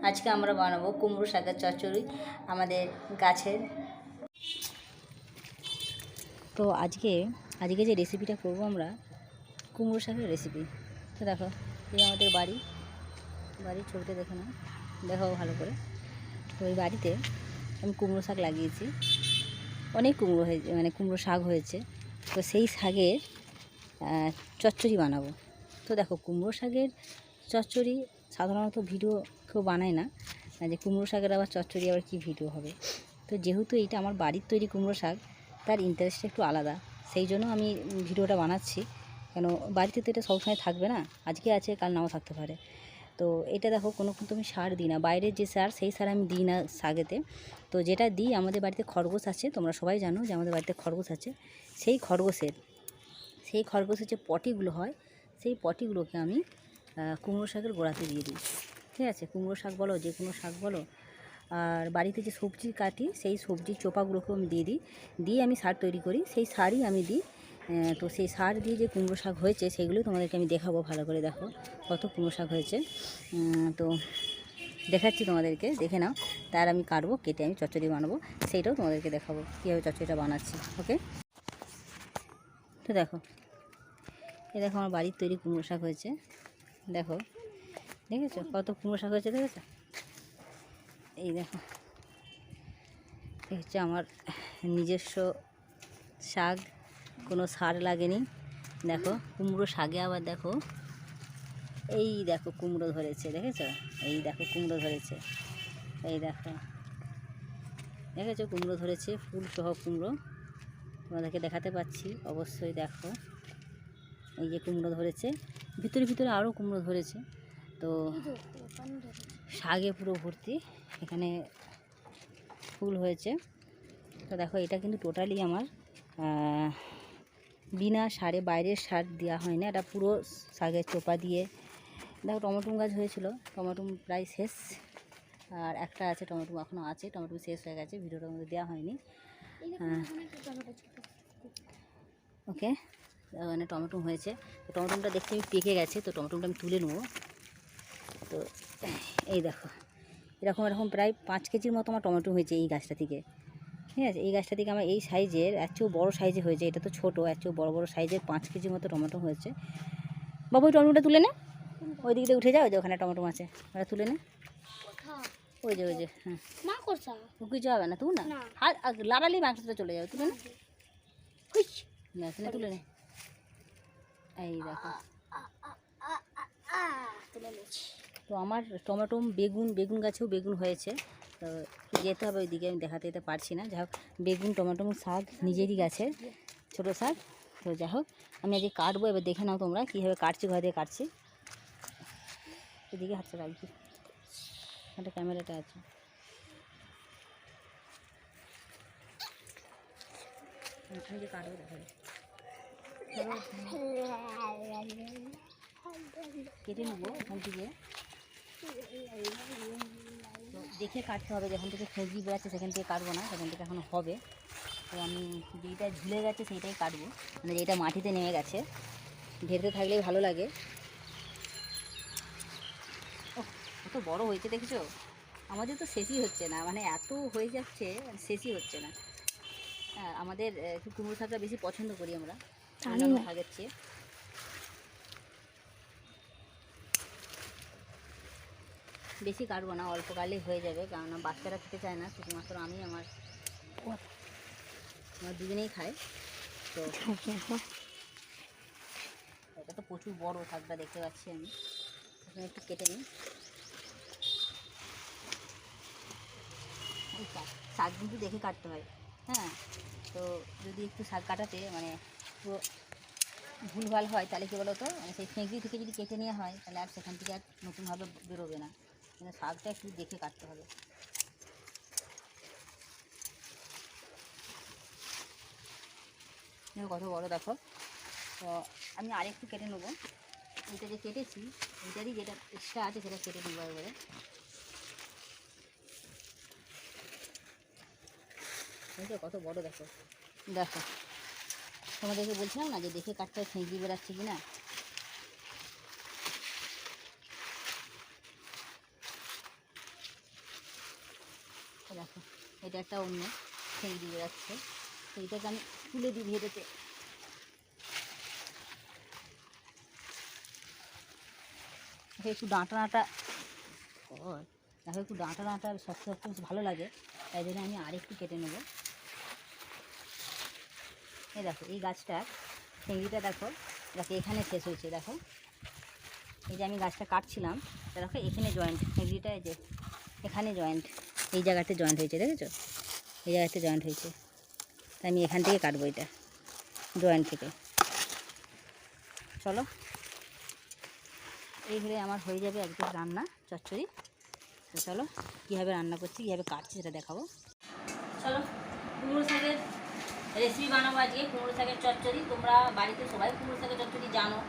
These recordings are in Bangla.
আজকে আমরা বানাবো কুমড়ো শাকের চচ্চড়ি আমাদের গাছের। তো আজকে যে রেসিপিটা করব আমরা কুমড়ো শাকের রেসিপি। তো দেখো এই আমাদের বাড়ির ছবিটা দেখে নাও, দেখো ভালো করে। তো এই বাড়িতে আমি কুমড়ো শাক লাগিয়েছি, অনেক কুমড়ো হয়েছে, মানে কুমড়ো শাক হয়েছে। তো সেই শাকের চচ্চড়ি বানাবো। তো দেখো কুমড়ো শাকের চচ্চড়ি সাধারণত ভিডিও কেউ বানায় না, যে কুমড়ো শাকের আবার চচ্চড়ি আবার কী ভিডিও হবে। তো যেহেতু এইটা আমার বাড়ির তৈরি কুমড়ো শাক, তার ইন্টারেস্টটা একটু আলাদা, সেই জন্য আমি ভিডিওটা বানাচ্ছি। কেন বাড়িতে তো এটা সবসময় থাকবে না, আজকে আছে কাল নাও থাকতে পারে। তো এটা দেখো কোনো কিন্তু আমি সার দিই না, বাইরের যে সার সেই সার আমি দিই না শাকেতে। তো যেটা দিই, আমাদের বাড়িতে খরগোশ আছে, তোমরা সবাই জানো যে আমাদের বাড়িতে খরগোশ আছে। সেই খরগোশের যে পটিগুলো হয়, সেই পটিগুলোকে আমি কুমড়ো শাকের গোড়াতে দিয়ে দিই। ঠিক আছে, কুমড়ো শাক বলো, যে কোনো শাক বলো। আর বাড়িতে যে সবজি কাটি, সেই সবজির চোপাগুলোকেও আমি দিয়ে আমি সার তৈরি করি, সেই সারই আমি দিই। তো সেই সার দিয়ে যে কুমড়ো শাক হয়েছে সেগুলো তোমাদেরকে আমি দেখাবো, ভালো করে দেখো কত কুমড়ো শাক হয়েছে। তো দেখাচ্ছি তোমাদেরকে, দেখে নাও। তার আমি কাটবো, কেটে আমি চচ্চড়ি বানাবো, সেইটাও তোমাদেরকে দেখাবো কীভাবে চচ্চড়িটা বানাচ্ছি। ওকে, তো দেখো আমার বাড়ির তৈরি কুমড়ো শাক হয়েছে। দেখেছো কত কুমড়ো শাক হয়েছে, দেখেছো? এই দেখো, এই হচ্ছে আমার নিজস্ব শাক, কোনো সার লাগেনি। দেখো কুমড়ো শাকে আবার দেখো, এই দেখো কুমড়ো ধরেছে, দেখেছো? এই দেখো কুমড়ো ধরেছে, এই দেখেছো কুমড়ো ধরেছে, ফুল সহ কুমড়ো। তোমাদেরকে দেখাতে পাচ্ছি, অবশ্যই দেখো। এই যে কুমড়ো ধরেছে, ভিতরে আরও কুমড়ো ধরেছে। তো শাকে পুরো ভর্তি, এখানে ফুল হয়েছে। তো দেখো এটা কিন্তু টোটালি আমার বিনা সারে, বাইরের সার দেওয়া হয় না, এটা পুরো শাকের চোপা দিয়ে। দেখো টমেটো গাছ হয়েছিল, টমেটো প্রায় শেষ, আর একটা আছে টমেটো এখনও আছে, টমেটো শেষ হয়ে গেছে, ভিডিওটার মধ্যে দেওয়া হয়নি। ওকে, মানে টমেটো হয়েছে, তো টমেটোটা দেখতে আমি পেকে গেছে, তো টমেটোটা আমি তুলে নেবো। তো এই দেখো এরকম প্রায় 5 কেজির মতো আমার টমেটো হয়েছে এই গাছটা থেকে। ঠিক আছে, এই গাছটা থেকে আমার এই সাইজের, এর চেয়েও বড়ো সাইজে হয়েছে, এটা তো ছোটো, এর চেয়েও বড়ো সাইজের 5 কেজির মতো টমেটো হয়েছে। বাবু ওই টমেটোটা তুলে নে, ওই দিক দিয়ে উঠে যাও, যে ওখানে টমেটো আছে ওটা তুলে নে, ওই যে হ্যাঁ কিছু হবে না, তুই না হাত লাড়ালি মাংসটা চলে যাবে, তুলে না তুলে নে। এই দেখো তো আমার টমেটো, বেগুন গাছেও বেগুন হয়েছে। তো যেতে হবে ওইদিকে, আমি দেখাতে যেতে পারছি না। যাই হোক, বেগুন, টমেটো, শাক নিজেরই গাছের ছোটো শাক। তো যাই হোক, আমি আজকে কাটবো, এবার দেখে নাও তোমরা কীভাবে কাটছি, ঘর দিয়ে কাটছি। এদিকে হাতটা রাখছি, একটা ক্যামেরাটা আছে। যে কাটবো দেখো, কেটে নেবো ওখান থেকে। তো দেখে কাটতে হবে, যখন থেকে সবজি বেড়াচ্ছে সেখান থেকে কাটবো না, সেখান থেকে এখনও হবে। তো আমি যেটা ঝুলে গেছে সেইটাই কাটবো, মানে যেটা মাটিতে নেমে গেছে, ঢেরতে থাকলেই ভালো লাগে। ও কত বড় হয়েছে দেখেছো, আমাদের তো শেষই হচ্ছে না, মানে এত হয়ে যাচ্ছে, শেষই হচ্ছে না। হ্যাঁ, আমাদের একটু কুমড়ো শাকটা বেশি পছন্দ করি আমরা অন্যান্য শাকের চেয়ে। বেশি কাটবো না, অল্প কাটলেই হয়ে যাবে, কেননা বাচ্চারা খেতে চায় না, শুধুমাত্র আমি আমার দুজনেই খায়। তো এটা তো প্রচুর বড় শাকটা দেখতে পাচ্ছি আমি, একটু কেটে নিই। শাক কিন্তু দেখে কাটতে হয়, হ্যাঁ। তো যদি একটু শাক কাটাতে মানে পুরো ভুলভাল হয়, তাহলে কী বলো তো, মানে সেই ফেঁকড়ি থেকে যদি কেটে নেওয়া হয়, তাহলে আর সেখান থেকে আর নতুনভাবে বেরোবে না, মানে শাকটা একটু দেখে কাটতে হবে। কত বড় দেখো। তো আমি আরেকটু কেটে নেবো, এইটা যে কেটেছি এইটারই যেটা এক্সট্রা আছে সেটা কেটে নেবো এবারে। বুঝলো কত বড় দেখো, তোমাদেরকে বলছিলাম না যে দেখে কাটতে হয়, ফেঁকি বেরাচ্ছে কি না। দেখো এটা একটা অন্য চিংড়ি বেরাচ্ছে, তো এটাকে আমি তুলে দিই ভেড়েতে। একটু ডাঁটা ডাঁটা দেখো, একটু ডাঁটা ডাঁটা শক্ত শক্ত বেশ ভালো লাগে, তাই জন্য আমি আরেকটু কেটে নেবো। এই দেখো এই গাছটা চিংড়িটা দেখো দেখো এখানে শেষ হয়েছে। দেখো এই যে আমি গাছটা কাটছিলাম, দেখো এখানে জয়েন্ট, চিংড়িটা এই যে এখানে জয়েন্ট, এই জায়গাতে জয়েন্ট হয়েছে, দেখেছো এই জায়গাতে জয়েন্ট হয়েছে, তাই আমি এখান থেকে কাটবো এটা জয়েন্ট থেকে। চলো এই হলে আমার হয়ে যাবে একদম রান্না চচ্চড়ি। তো চলো কীভাবে রান্না করছি, কীভাবে কাটছি সেটা দেখাবো। চলো কুমড়ো শাকের রেসিপি বানাবো আজকে, কুমড়ো শাকের চচ্চড়ি। তোমরা বাড়িতে সবাই কুমড়ো শাকের চচ্চড়ি জানো,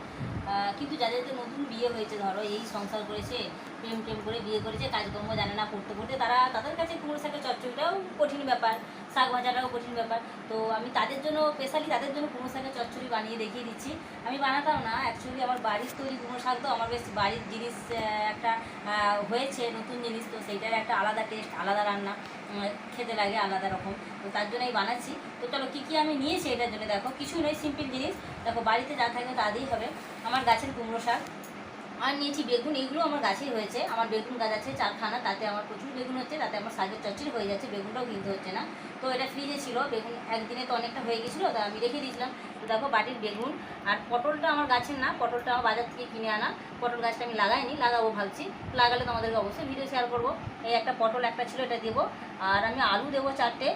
কিন্তু যাদের নতুন বিয়ে হয়েছে, ধরো এই সংসার করেছে, প্রেম টেম করে বিয়ে করেছে, কাজকর্ম জানে না করতে করতে, তাদের কাছে কুমড়ো শাকের চচ্চড়িটাও কঠিন ব্যাপার, শাক ভাজাটাও কঠিন ব্যাপার। তো আমি তাদের জন্য স্পেশালি তাদের জন্য কুমড়ো শাকের চচ্চড়ি বানিয়ে দেখিয়ে দিচ্ছি। আমি বানাতাম না অ্যাকচুয়ালি, আমার বাড়ির তৈরি কুমড়ো শাক তো আমার বেশ বাড়ির জিনিস একটা হয়েছে নতুন জিনিস, তো সেইটার একটা আলাদা টেস্ট, আলাদা রান্না খেতে লাগে আলাদা রকম, তো তার জন্যই বানাচ্ছি। তো চলো কী কী আমি নিয়েছি এটার জন্য, দেখো কিছু নয়, সিম্পল জিনিস। দেখো বাড়িতে যা থাকবে তা দিয়েই হবে। আমার গাছের কুমড়ো শাক, আর নিয়েছি বেগুন, এইগুলো আমার গাছেই হয়েছে, আমার বেগুন গাছ আছে 4খানা, তাতে আমার প্রচুর বেগুন হচ্ছে, তাতে আমার শাকের চচ্চড়ি হয়ে যাচ্ছে, বেগুনটাও কিনতে হচ্ছে না। তো এটা ফ্রিজে ছিল, বেগুন একদিনে তো অনেকটা হয়ে গেছিলো, তা আমি রেখে দিয়েছিলাম। তো দেখো বাটির বেগুন, আর পটলটা আমার গাছের না, পটলটা আমার বাজার থেকে কিনে আনা, পটল গাছটা আমি লাগাইনি, লাগাবো ভাবছি, লাগালে তোমাদেরকে অবশ্যই ভিডিও শেয়ার করবো। এই একটা পটল একটা ছিল, এটা দেবো, আর আমি আলু দেবো 4টে,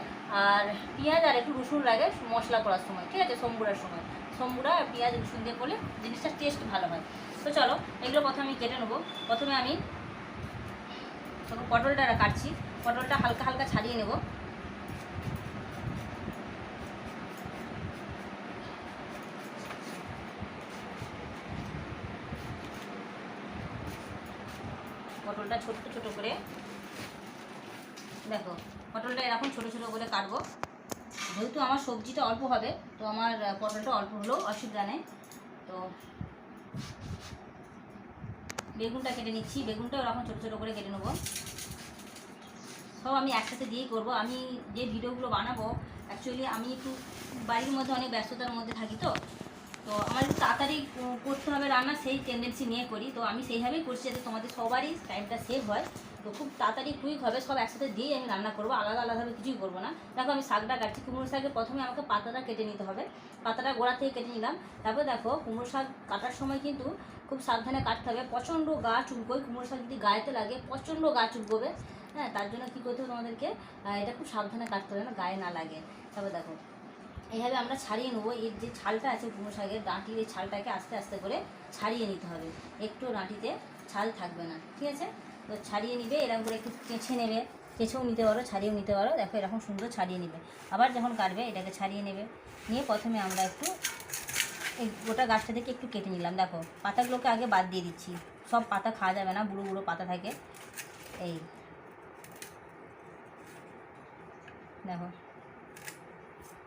আর পেঁয়াজ আর একটু রসুন লাগে মশলা করার সময়, ঠিক আছে, সম্বুড়ার সময়, সম্বুড়া আর পেঁয়াজ রসুন দিয়ে করলে জিনিসটা টেস্ট ভালো হয়। তো চলো এগুলো প্রথমে আমি কেটে নেবো। প্রথমে আমি পটলটা কাটছি, পটলটা হালকা হালকা ছাড়িয়ে নেব। পটলটা ছোট ছোট করে, দেখো পটলটা এরকম ছোট ছোট করে কাটবো। যেহেতু আমার সবজিটা অল্প হবে, তো আমার পটলটা অল্প হলেও অসুবিধা নেই। তো বেগুনটা কেটে নিচ্ছি, বেগুনটাও এরকম ছোটো ছোটো করে কেটে নেবো। সব আমি একসাথে দিয়েই করবো। আমি যে ভিডিওগুলো বানাবো অ্যাকচুয়ালি আমি একটু বাড়ির মধ্যে অনেক ব্যস্ততার মধ্যে থাকি, তো আমার একটু তাড়াতাড়ি করতে হবে রান্না, সেই টেন্ডেন্সি নিয়ে করি। তো আমি সেইভাবেই করছি যাতে তোমাদের সবারই টাইমটা সেভ হয়। তো খুব তাড়াতাড়ি কুইক হবে, সব একসাথে দিয়েই আমি রান্না করবো, আলাদা আলাদাভাবে কিছুই করবো না। দেখো আমি শাকটা কাটছি, কুমড়ো শাকে প্রথমে আমাকে পাতাটা কেটে নিতে হবে, পাতাটা গোড়া থেকে কেটে নিলাম। তারপর দেখো কুমড়ো শাক কাটার সময় কিন্তু খুব সাবধানে কাটতে হবে, প্রচণ্ড গা চুলকোয়, কুমড়ো শাক যদি গায়েতে লাগে প্রচণ্ড গা চুলকোবে। হ্যাঁ, তার জন্য কী করতে হবে তোমাদেরকে, এটা খুব সাবধানে কাটতে হবে না গায়ে না লাগে। তারপর দেখো এইভাবে আমরা ছাড়িয়ে নেবো, এর যে ছালটা আছে কুমড়ো শাকের ডাঁটির, এই ছালটাকে আস্তে আস্তে করে ছাড়িয়ে নিতে হবে, একটু ডাঁটিতে ছাল থাকবে না, ঠিক আছে। তো ছাড়িয়ে নিবে, এরকম করে একটু কেঁচে নেবে, কেঁচেও নিতে পারো, ছাড়িয়েও নিতে পারো। দেখো এরকম সুন্দর ছাড়িয়ে নেবে, আবার যখন কাটবে এটাকে ছাড়িয়ে নেবে। নিয়ে প্রথমে আমরা একটু এই গোটা গাছটা থেকে একটু কেটে নিলাম। দেখো পাতাগুলোকে আগে বাদ দিয়ে দিচ্ছি, সব পাতা খাওয়া যাবে না, বুড়ো বুড়ো পাতা থাকে। এই দেখো,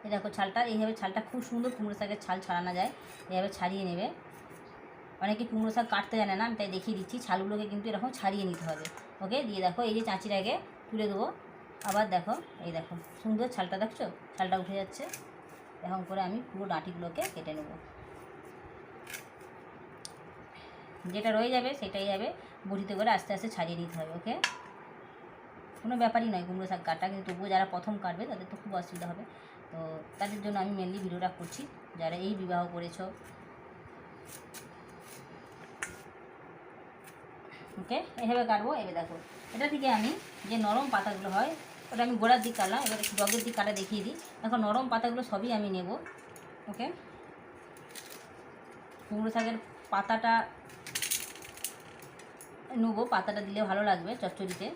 এই দেখো ছালটা, এইভাবে ছালটা খুব সুন্দর কুমড়ো শাকের ছাল ছাড়ানো যায়, এইভাবে ছাড়িয়ে নেবে। অনেকে কুমড়ো শাক কাটতে জানে না, আমি তাই দেখিয়ে দিচ্ছি, ছালগুলোকে কিন্তু এরকম ছাড়িয়ে নিতে হবে। ওকে, দিয়ে দেখো এই যে চাঁচিটাকে তুলে দেবো, আবার দেখো এই দেখো সুন্দর ছালটা, দেখছো ছালটা উঠে যাচ্ছে। এরকম করে আমি পুরো ডাঁটিগুলোকে কেটে নেব, যেটা রয়ে যাবে সেটাই যাবে বড়িতে করে আস্তে আস্তে ছাড়িয়ে নিতে হবে। ওকে, কোনো ব্যাপারই নয় কুমড়ো শাক কাটা, কিন্তু তবুও যারা প্রথম কাটবে তাদের তো খুব অসুবিধা হবে। তো তাদের জন্য আমি মেনলি ভিডিওটা করছি, যারা এই বিবাহ করেছো। ওকে, এভাবে কাটবো। এবার দেখো এটা থেকে আমি যে নরম পাতাগুলো হয় ওটা আমি গোড়ার দিক কাটলাম, এবার একটু ডগের দিক কাটা দেখিয়ে দিই। দেখো নরম পাতাগুলো সবই আমি নেব। ওকে, কুমড়ো শাকের পাতাটা নেবো, পাতাটা দিলে ভালো লাগবে চচ্চড়িতে।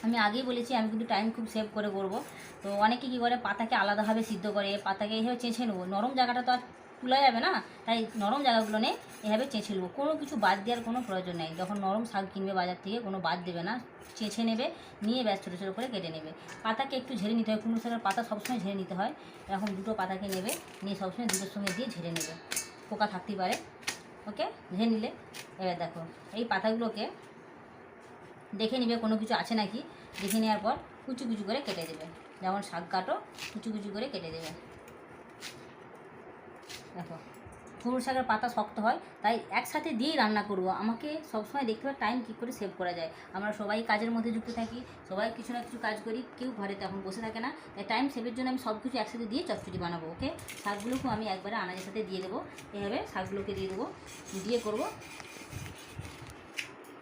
আমি আগেই বলেছি আমি কিন্তু টাইম খুব সেভ করে করবো। তো অনেকে কী করে পাতাকে আলাদাভাবে সিদ্ধ করে, পাতাকে এইভাবে চেঁচে নেবো, নরম জায়গাটা তো আর তোলা যাবে না, তাই নরম জায়গাগুলো নিয়ে এভাবে চেঁচে নেবো, কোনো কিছু বাদ দেওয়ার কোনো প্রয়োজন নেই। যখন নরম শাক কিনবে বাজার থেকে কোনো বাদ দেবে না, চেঁচে নেবে, নিয়ে ব্যাস ছোটো ছোটো করে কেটে নেবে। পাতাকে একটু ঝেড়ে নিতে হয়, কুমড়ো শাকের পাতা সবসময় ঝেড়ে নিতে হয়। এরকম দুটো পাতাকে নেবে, নিয়ে সবসময় দুটোর সঙ্গে দিয়ে ঝেড়ে নেবে, পোকা থাকতেই পারে। ওকে, ঝেড়ে নিলে এবার দেখো এই পাতাগুলোকে দেখে নিবে কোনো কিছু আছে নাকি, দেখে নেওয়ার পর কুচু কুচু করে কেটে দেবে। যেমন শাক কাটো কুচু কুচু করে কেটে দেবে। দেখো কুমড়ো শাকের পাতা শক্ত হয়, তাই একসাথে দিয়েই রান্না করব। আমাকে সবসময় দেখতে হবে টাইম কী করে সেভ করা যায়। আমরা সবাই কাজের মধ্যে যুক্ত থাকি, সবাই কিছু না কিছু কাজ করি, কেউ ঘরে তখন বসে থাকে না, তাই টাইম সেভের জন্য আমি সব কিছু একসাথে দিয়ে চচ্চড়ি বানাবো। ওকে, শাকগুলোকেও আমি একবারে আনাজের সাথে দিয়ে দেবো। এভাবে শাকগুলোকে দিয়ে দেবো, দিয়ে করবো।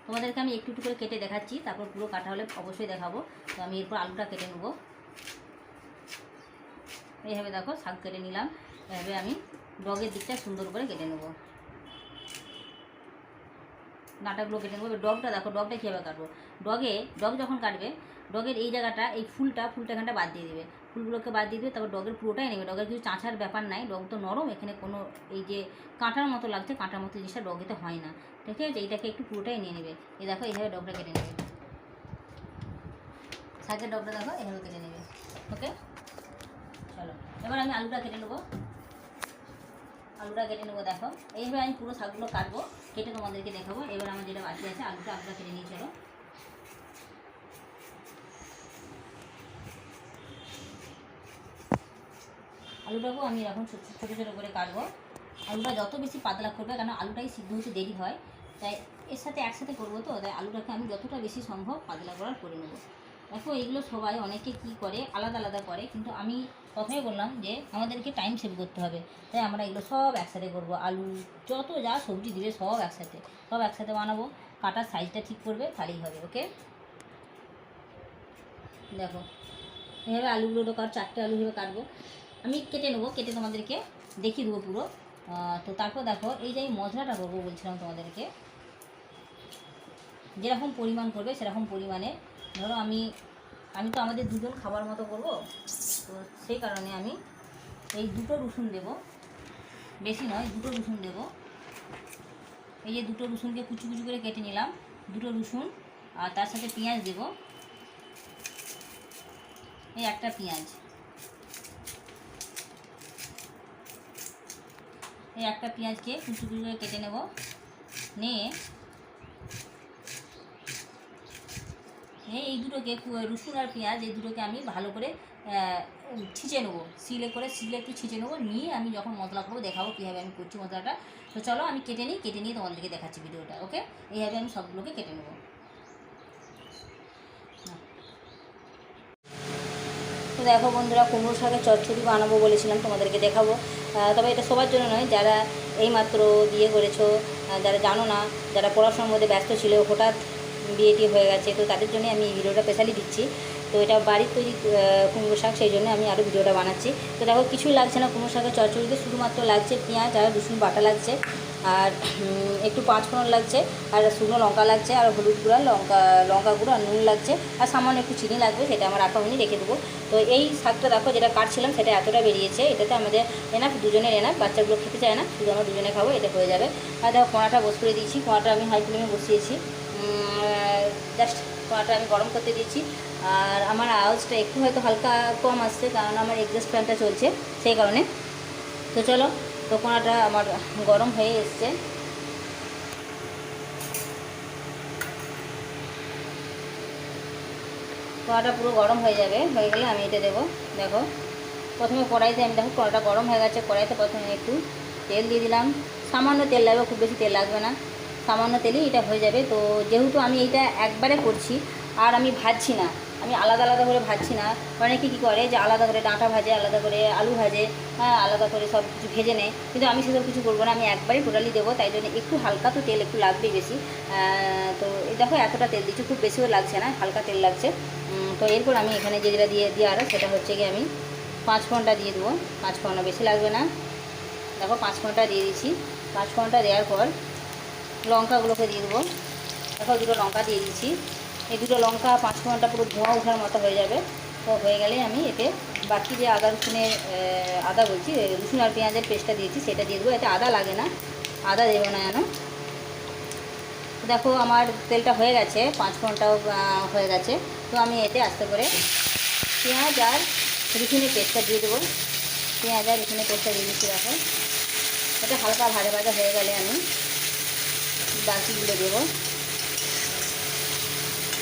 তোমাদেরকে আমি একটু একটু করে কেটে দেখাচ্ছি, তারপর পুরো কাটা হলে অবশ্যই দেখাবো। তো আমি এরপর আলুটা কেটে নেবো। এইভাবে দেখো শাক কেটে নিলাম। এভাবে আমি ডগের দিকটা সুন্দর করে কেটে নেবো, ডাঁটাগুলো কেটে নেবো। ডগটা দেখো, ডগটা কীভাবে কাটবো। ডগ যখন কাটবে, ডগের এই জায়গাটা, এই ফুলটা এখানটা বাদ দিয়ে দেবে, ফুলগুলোকে বাদ দিয়ে দেবে। তারপর ডগের পুরোটাই নেবে। ডগের কিছু চাঁচার ব্যাপার নাই, ডগ তো নরম, এখানে কোনো এই যে কাঁটার মতো লাগছে, কাঁটার মতো জিনিসটা ডগেতে হয় না, ঠিক আছে। এইটাকে একটু পুরোটাই নিয়ে নেবে। এই দেখো এইভাবে ডগটা কেটে নেবে, শাকের ডগটা দেখো এইভাবে কেটে নেবে। ওকে, চলো এবার আমি আলুটা কেটে নেবো। দেখো এইভাবে আমি পুরো শাকগুলো কাটবো, কেটে তোমাদেরকে দেখাবো। এবার আমার যেটা বাকি আছে আলুটা কেটে নিয়ে চলো। আলুটাকেও আমি এখন ছোটো ছোটো করে কাটবো। আলুটা যত বেশি পাতলা করবে, কারণ আলুটাই সিদ্ধ হতে দেরি হয়, তাই এর সাথে একসাথে করবো, তো তাই আলুটাকে আমি যতটা বেশি সম্ভব পাতলা করার করে নেবো। দেখো এইগুলো সবাই অনেকে কি করে আলাদা আলাদা করে, কিন্তু আমি প্রথমে বললাম যে আমাদেরকে টাইম সেভ করতে হবে, তাই আমরা এগুলো সব একসাথে করব। আলু যত যা সবজি দিবে সব একসাথে বানাবো। কাটার সাইজটা ঠিক করবে তাহলেই হবে। ওকে, দেখো এভাবে আলুগুলো কাট, 4টে আলু হিসেবে কাটবো। আমি কেটে নেবো, কেটে তোমাদেরকে দেখিয়ে দেবো পুরো। তো তারপর দেখো এই যে আমি মশলাটা করবো বলছিলাম তোমাদেরকে, যেরকম পরিমাণ করবে সেরকম পরিমাণে। ধরো আমি তো আমাদের দুজন খাবার মতো করব, তো সেই কারণে আমি এই 2টো রসুন দেবো, বেশি নয় 2টো রসুন দেবো। এই যে 2টো রসুনকে কুচু কুচু করে কেটে নিলাম, 2টো রসুন, আর তার সাথে পেঁয়াজ দেবো, এই একটা পেঁয়াজ, এই একটা পেঁয়াজকে কুচু কুচু করে কেটে নেব। নিয়ে এই দুটোকে, রসুন আর পেঁয়াজ এই দুটোকে আমি ভালো করে ছিঁচে নেবো, শিলে একটু ছিঁচে নেবো। নিয়ে আমি যখন মশলা করবো দেখাবো কীভাবে আমি করছি মশলাটা। তো চলো আমি কেটে নিয়ে তোমাদেরকে দেখাচ্ছি ভিডিওটা। ওকে, এইভাবে আমি সবগুলোকে কেটে নেবো। তো দেখো বন্ধুরা, কুমড়ো শাকের চচ্চড়ি বানাবো বলেছিলাম, তোমাদেরকে দেখাবো। তবে এটা সবার জন্য নয়, যারা এইমাত্র বিয়ে করেছো, যারা জানো না, যারা পড়াশোনার মধ্যে ব্যস্ত ছিল, হঠাৎ বিয়েটি হয়ে গেছে, তো তাদের জন্য আমি এই ভিডিওটা স্পেশালি দিচ্ছি। তো এটা বাড়ির তৈরি কুমড়ো শাক, সেই জন্য আমি আরও ভিডিওটা বানাচ্ছি। তো দেখো কিছুই লাগছে না কুমড়ো শাকের চচ্চড়িতে, শুধুমাত্র লাগছে পেঁয়াজ আর রসুন বাটা লাগছে, আর একটু 5 ফোড়ন লাগছে, আর শুকনো লঙ্কা লাগছে, আর হলুদ গুঁড়া, লঙ্কা গুঁড়ো আর নুন লাগছে, আর সামান্য একটু চিনি লাগবে, সেটা আমার রাখা হয়নি, রেখে দেবো। তো এই শাকটা দেখো যেটা কাটছিলাম সেটা এতটা বেরিয়েছে, এটাতে আমাদের এনাফ, দুজনের এনাফ। বাচ্চাগুলো খেতে চায় না, শুধু আমরা দুজনে খাবো, এটা হয়ে যাবে। আর দেখো কড়াটা বস করে দিয়েছি, কড়াটা আমি হাই ফ্লেমে বসিয়েছি, জাস্ট কড়াটা আমি গরম করতে দিয়েছি। আর আমার আওয়াজটা একটু হয়তো হালকা কম আসছে, কারণ আমার এক্সস্ট ফ্যানটা চলছে সেই কারণে। তো চলো, তো কড়াটা আমার গরম হয়ে এসছে। কড়াটা পুরো গরম হয়ে যাবে, হয়ে গেলে আমি এটা দেবো। দেখো প্রথমে কড়াইতে আমি, দেখো কড়াটা গরম হয়ে গেছে, কড়াইতে প্রথমে একটু তেল দিয়ে দিলাম, সামান্য তেল লাগবে, খুব বেশি তেল লাগবে না, সামান্য তেলেই এটা হয়ে যাবে। তো যেহেতু আমি এইটা একবারে করছি, আর আমি ভাজছি না, আমি আলাদা আলাদা করে ভাজছি না। অনেকে কী করে যে আলাদা করে ডাঁটা ভাজে, আলাদা করে আলু ভাজে, হ্যাঁ আলাদা করে সব কিছু ভেজে নেয়, কিন্তু আমি সেসব কিছু করবো না, আমি একবারই টোটালি দেবো। তাই জন্য একটু হালকা তো তেল একটু লাগবেই বেশি। তো এই দেখো এতটা তেল দিচ্ছি, খুব বেশিও লাগছে না, হালকা তেল লাগছে। তো এরপর আমি এখানে যেটা দিয়ে আর সেটা হচ্ছে কি, আমি 5 ফোড়নটা দিয়ে দেবো। 5 ফোড়ন বেশি লাগবে না, দেখো 5 ফোড়নটা দিয়ে দিচ্ছি। 5 ফোড়নটা দেওয়ার পর লঙ্কাগুলোকে দিয়ে দেবো। দেখো 2টো লঙ্কা দিয়ে দিচ্ছি। এই 2টো লঙ্কা 5 ফোড়নটা পুরো ধোঁয়া ওঠার মতো হয়ে যাবে। তো হয়ে গেলে আমি এতে বাকি যে রসুন আর পেঁয়াজের পেস্টটা দিয়েছি সেটা দিয়ে দেবো। এতে আদা লাগে না, আদা দেবো না যেন। দেখো আমার তেলটা হয়ে গেছে, 5 ফোড়নটাও হয়ে গেছে। তো আমি এতে আস্তে করে পেঁয়াজ আর রসুনের পেস্টটা দিয়ে দেবো। পেঁয়াজ আর রসুনের পেস্টটা দিয়ে দিচ্ছি। দেখো এটা হালকা ভাজা ভাজা হয়ে গেলে আমি বাকিগুলো দেবো।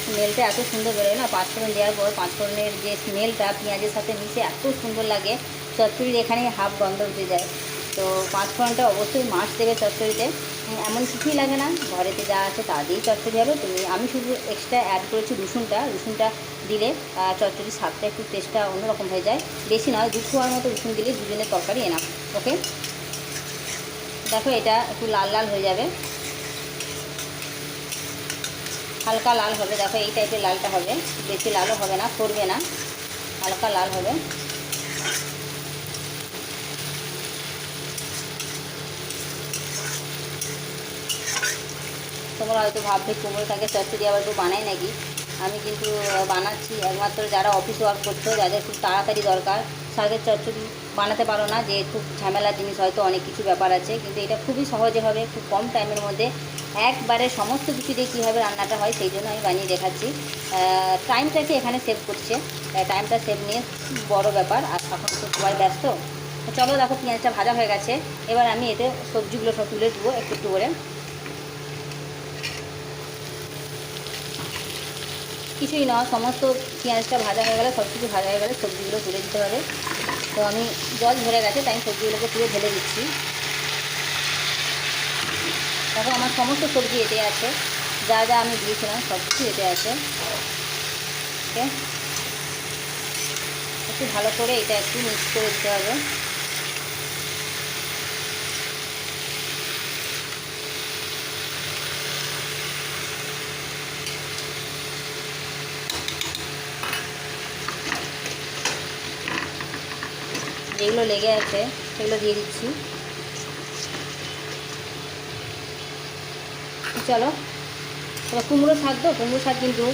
স্মেলটা এত সুন্দর বেরোয় না, পাঁচফোড়ন দেওয়ার পর পাঁচফোড়নের যে স্মেলটা পেঁয়াজের সাথে মিশে এত সুন্দর লাগে, চচ্চড়ির এখানে হাফ গন্ধ উঠে যায়। তো পাঁচফোড়নটা অবশ্যই মাছ দেবে চচ্চড়িতে, এমন কিছুই লাগে না, ঘরেতে যা আছে তা দিয়েই চচ্চড়ি হবে। আমি শুধু এক্সট্রা অ্যাড করেছি রসুনটা দিলে চচ্চড়ির স্বাদটা একটু টেস্টটা অন্যরকম হয়ে যায়। বেশি নয়, 2 কোয়ার মতো রসুন দিলে দুজনের তরকারি এনাফ। ওকে, দেখো এটা একটু লাল লাল হয়ে যাবে, হালকা লাল হবে। দেখো এই টাইপের লালটা হবে, বেশি লালও হবে না, করবে না, হালকা লাল হবে। তোমরা হয়তো ভাববে কুমড়ো শাকের চচ্চড়ি আবার একটু বানাই নাকি। আমি কিন্তু বানাচ্ছি একমাত্র যারা অফিস ওয়ার্ক করছো, যাদের খুব তাড়াতাড়ি দরকার, শাকের চচ্চড়ি বানাতে পারো না, যে খুব ঝামেলার জিনিস, হয়তো অনেক কিছু ব্যাপার আছে, কিন্তু এটা খুবই সহজে হবে, খুব কম টাইমের মধ্যে একবারে সমস্ত কিছু দিয়ে কীভাবে রান্নাটা হয় সেই জন্য আমি বানিয়ে দেখাচ্ছি। টাইমটাকে এখানে সেভ করছে, টাইমটা সেভ নিয়ে বড় ব্যাপার। আর এখন তো সবাই ব্যস্ত। চলো দেখো পেঁয়াজটা ভাজা হয়ে গেছে, এবার আমি এতে সবজিগুলো সব তুলে দেবো একটু একটু করে। কিছুই না, সমস্ত পেঁয়াজটা ভাজা হয়ে গেলে, সব কিছু ভাজা হয়ে গেলে সবজিগুলো তুলে দিতে হবে। তো আমি জল ধরে গেছে তাই সবজিগুলোকে তুলে ঢেলে দিচ্ছি। দেখো আমার সমস্ত সবজি এতে আছে, যা যা আমি দিয়েছিলাম সব কিছু এতে আছে। ওকে, একটু ভালো করে এটা একটু মিক্স করে দিতে হবে। যেগুলো লেগে আছে সেগুলো দিয়ে দিচ্ছি। চলো, এবার কুমড়ো শাক কুমড়ো শাক কিন্তু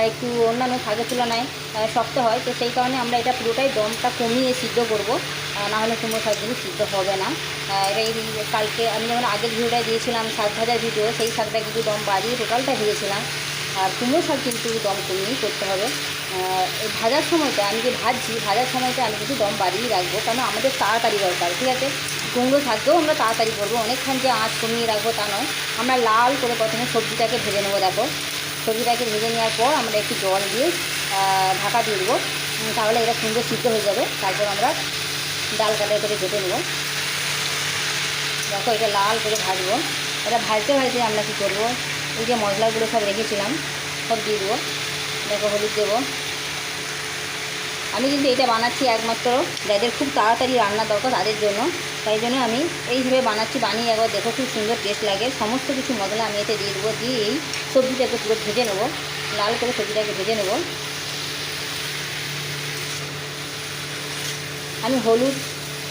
একটু অন্যান্য শাকের তুলনায় শক্ত হয়, তো সেই কারণে আমরা এটা পুরোটাই দমটা কমিয়ে সিদ্ধ করব, নাহলে কুমড়ো শাক কিন্তু সিদ্ধ হবে না। এবার এই কালকে আমি যেমন আগের ভিডিওটা দিয়েছিলাম শাক ভাজার ভিডিও, সেই শাকটা কিন্তু দম বাড়িয়ে টোটালটা ভেজেছিলাম। আর কুমড়ো শাক কিন্তু দম কমিয়েই করতে হবে। এই ভাজার সময়টা আমি যে ভাজার সময়টা আমি কিন্তু দম বাড়িয়েই রাখবো, কারণ আমাদের তাড়াতাড়ি দরকার। ঠিক আছে, কুমড়ো শাককেও আমরা তাড়াতাড়ি করবো, অনেকক্ষণ যে আঁচ কমিয়ে রাখবো তা নয়। আমরা লাল করে প্রথমে সবজিটাকে ভেজে নেবো। দেখো সবজিটাকে ভেজে নেওয়ার পর আমরা একটু জল দিয়ে ঢাকা দিয়ে দেবো, তাহলে এটা সুন্দর সিদ্ধ হয়ে যাবে। তারপর আমরা ডাল কাটা করে ভেজে নেবো। দেখো এটা লাল করে ভাজবো। এটা ভাজতে ভাজতে আমরা কী করবো, এই যে মশলাগুলো সব রেখেছিলাম সব দিয়ে দেবো। দেখো হলুদ দেবো। আমি কিন্তু এটা বানাচ্ছি একমাত্র যাদের খুব তাড়াতাড়ি রান্না দরকার তাদের জন্য, তাই জন্য আমি এইভাবে বানাচ্ছি। বানিয়ে একবার দেখো, খুব সুন্দর টেস্ট লাগে। সমস্ত কিছু মশলা আমি এতে দিয়ে দেবো, দিয়ে এই সবজিটাকে পুরো ভেজে নেবো, লাল করে সবজিটাকে ভেজে নেব। আমি হলুদ,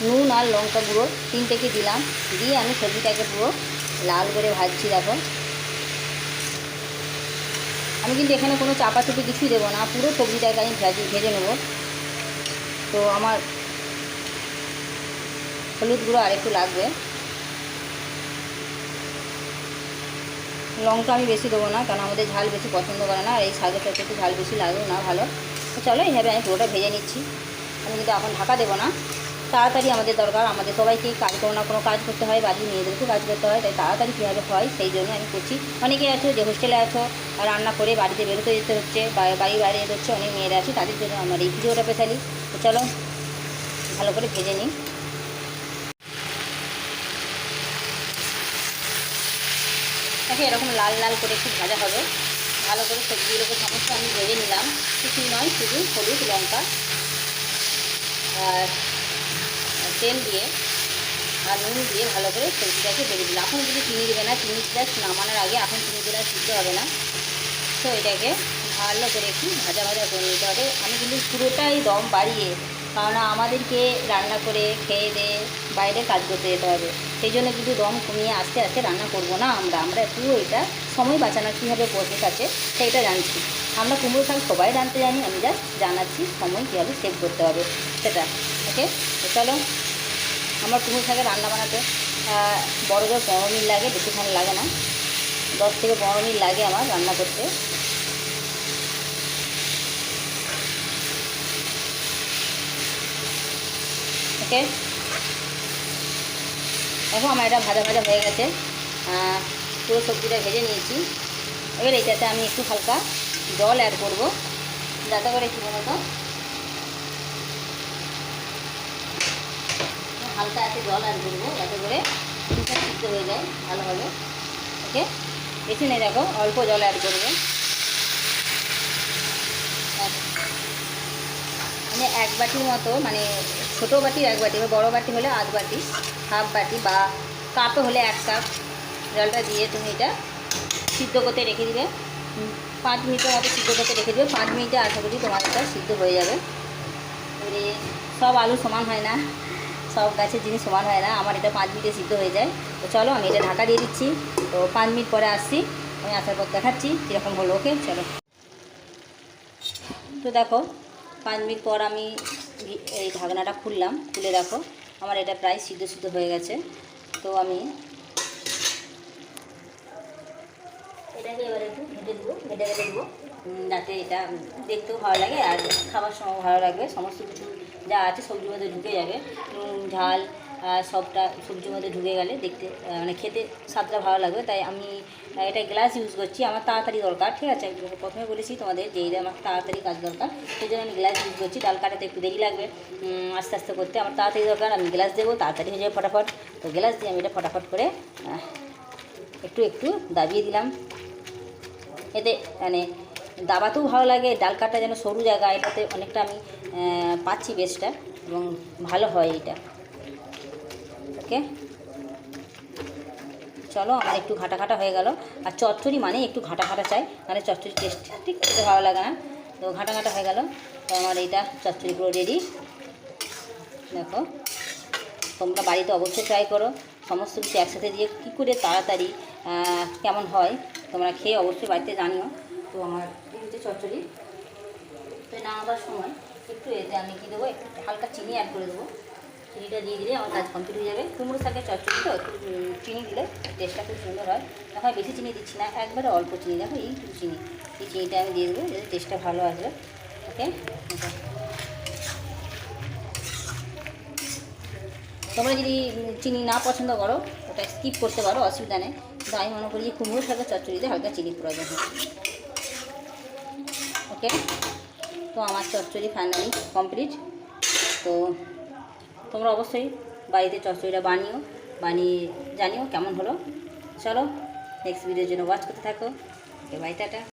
নুন আর লঙ্কা গুঁড়ো 3টেকে দিলাম, দিয়ে আমি সবজিটাকে পুরো লাল করে ভাজছি। দেখো আমি কিন্তু এখানে কোনো চাপাচুপি কিছুই দেবো না, পুরো সবজিটাকে আমি ভেজে নেব। তো আমার হলুদ গুঁড়ো আর একটু লাগবে, লঙ্কা আমি বেশি দেবো না, কারণ আমাদের ঝাল বেশি পছন্দ করে না, আর এই শাকের সাথে একটু ঝাল বেশি লাগেও না ভালো। তো চলো এইভাবে আমি পুরোটা ভেজে নিচ্ছি। আমি কিন্তু এখন ঢাকা দেবো না, তাড়াতাড়ি আমাদের দরকার, আমাদের সবাইকেই কোনো না কোনো কাজ করতে হয়, বাড়ির মেয়েদেরকেও কাজ করতে হয়, তাই তাড়াতাড়ি কীভাবে হয় সেই জন্য আমি করছি। অনেকে আছো যে হোস্টেলে আছো, রান্না করে বাড়িতে বেরোতে যেতে হচ্ছে, বাড়ি বাইরে যেতে হচ্ছে, অনেক মেয়েরা আছে, তাদের জন্য আমার এই ভিডিওটা পেছালি। তো চলো ভালো করে ভেজে নিই। দেখো এরকম লাল লাল করে একটু ভাজা হবে, ভালো করে সবজিগুলোকে সমস্ত আমি ভেজে নিলাম। কিছুই নয়, শুধু হলুদ লঙ্কা আর তেল দিয়ে আর নুন দিয়ে ভালো করে সবজিটাকে ভেজে দিলাম। এখন কিন্তু চিনি দেবে না, চিনি জাস্ট নামানোর আগে, এখন চিনি দিলে সিদ্ধ হবে না। তো এটাকে ভালো করে একটু ভাজা ভাজা করে নিতে হবে। আমি কিন্তু পুরোটাই দম বাড়িয়ে, কারণ আমাদেরকে রান্না করে খেয়ে দিয়ে বাইরে কাজ করতে যেতে হবে, সেই জন্য কিন্তু দম কমিয়ে আস্তে আস্তে রান্না করব না। আমরা পুরো এটা সময় বাঁচানোর কীভাবে প্রসেস আছে সেইটা জানছি। আমরা কুমড়ো শাক সবাই রাঁধতে জানি, আমি জাস্ট জানাচ্ছি সময় কীভাবে সেভ করতে হবে সেটা। ওকে, তো চলো, আমার কুমড়ো শাকের রান্না বানাতে বড় জোর 15 মিনিট লাগে, বেশিক্ষণ লাগে না, 10 থেকে 15 মিনিট লাগে আমার রান্না করতে। ওকে, দেখো আমার এটা ভাজা ভাজা হয়ে গেছে, পুরো সবজিটা ভেজে নিয়েছি। এবার এইটাতে আমি একটু হালকা জল অ্যাড করবো, যাতে করে কী বলতো হালকা একটু জল অ্যাড করবো, যাতে করে চিকেনটা সিদ্ধ হয়ে যায় ভালোভাবে। ওকে, বেশি নেই, দেখো অল্প জল অ্যাড করবে। মানে এক বাটির মতো, মানে ছোটো বাটির এক বাটি বা বড়ো বাটি হলে আধ বাটি, হাফ বাটি বা কাপে হলে 1 কাপ জলটা দিয়ে তুমি এটা সিদ্ধ করতে রেখে দিবে। 5 মিনিটের মতো সিদ্ধ করতে রেখে দিবে। 5 মিনিটে আশা করি তোমার এটা সিদ্ধ হয়ে যাবে। এবারে সব আলু সমান হয় না, সব গাছের জিনিস সমান হয় না, আমার এটা 5 মিনিটে সিদ্ধ হয়ে যায়। তো চলো আমি এটা ঢাকা দিয়ে দিচ্ছি। তো 5 মিনিট পরে আসছি, আমি আসার পর দেখাচ্ছি কীরকম হলো। ওকে চলো। তো দেখো 5 মিনিট পর আমি এই ঢাকনাটা খুললাম, খুলে দেখো আমার এটা প্রায় সিদ্ধ সিদ্ধ হয়ে গেছে। তো আমি এটাকে এবার একটু ঘেঁটে দেবো, ঘেঁটে দেবো, যাতে এটা দেখতেও ভালো লাগে আর খাবার সময় ভালো লাগবে। সমস্ত কিছু যা আছে সবজির মধ্যে ঢুকে যাবে, নুন ঝাল সবটা সবজির মধ্যে ঢুকে গেলে দেখতে মানে খেতে স্বাদটা ভালো লাগবে। তাই আমি এটা গ্লাস ইউজ করছি, আমার তাড়াতাড়ি দরকার, ঠিক আছে। প্রথমে বলেছি তোমাদের যে এটা আমার তাড়াতাড়ি কাজ দরকার, সেই জন্য আমি গ্লাস ইউজ করছি। ডাল কাটাতে একটু দেরি লাগবে, আস্তে আস্তে করতে, আমার তাড়াতাড়ি দরকার, আমি গ্লাস দেবো, তাড়াতাড়ি হয়ে যাবে ফটাফট। তো গ্লাস দিয়ে আমি এটা ফটাফট করে একটু একটু দাবিয়ে দিলাম, এতে মানে দাবাতেও ভালো লাগে। ডাল কাটা যেন সরু জায়গা, এটাতে অনেকটা আমি পাচ্ছি বেশটা, এবং ভালো হয় এটা। ওকে চলো, আমার একটু ঘাটা ঘাটা হয়ে গেল। আর চচ্চড়ি মানে একটু ঘাটা ঘাটা চাই, মানে চচ্চড়ি টেস্ট ঠিক খেতে ভালো লাগে না। তো ঘাটা ঘাটা হয়ে গেল। তো আমার এইটা চচ্চড়ি পুরো রেডি। দেখো তোমরা বাড়িতে অবশ্যই ট্রাই করো, সমস্ত কিছু একসাথে দিয়ে কী করে তাড়াতাড়ি কেমন হয় তোমরা খেয়ে অবশ্যই বাড়িতে জানিও। তো আমার এই হচ্ছে চচ্চড়ি। তো নামাবার সময় একটু এতে আমি কী দেবো, একটু হালকা চিনি অ্যাড করে দেবো। চিনিটা দিয়ে দিলে আমার কাজ কমপ্লিট হয়ে যাবে। কুমড়ো শাকের চচ্চড়ি তো একটু চিনি দিলে টেস্টটা খুব সুন্দর হয়। এখন বেশি চিনি দিচ্ছি না, একবারে অল্প চিনি, দেখো এইটুকু চিনি, এই চিনিটা আমি দিয়ে দেবো যাতে টেস্টটা ভালো আসবে। ওকে, তোমরা যদি চিনি না পছন্দ করো ওটা স্কিপ করতে পারো, অসুবিধা নেই। কিন্তু আমি মনে করি যে কুমড়ো শাকের চচ্চড়িতে হালকা চিনি প্রয়োজন হয়। ওকে, তো আমার চচ্চড়ি ফাইনালি কমপ্লিট। তো তোমরা অবশ্যই বাড়িতে চচ্চড়িটা বানিয়ে জানিও কেমন হলো। চলো নেক্সট ভিডিওর জন্য ওয়াচ করতে থাকো। Okay bye, tata.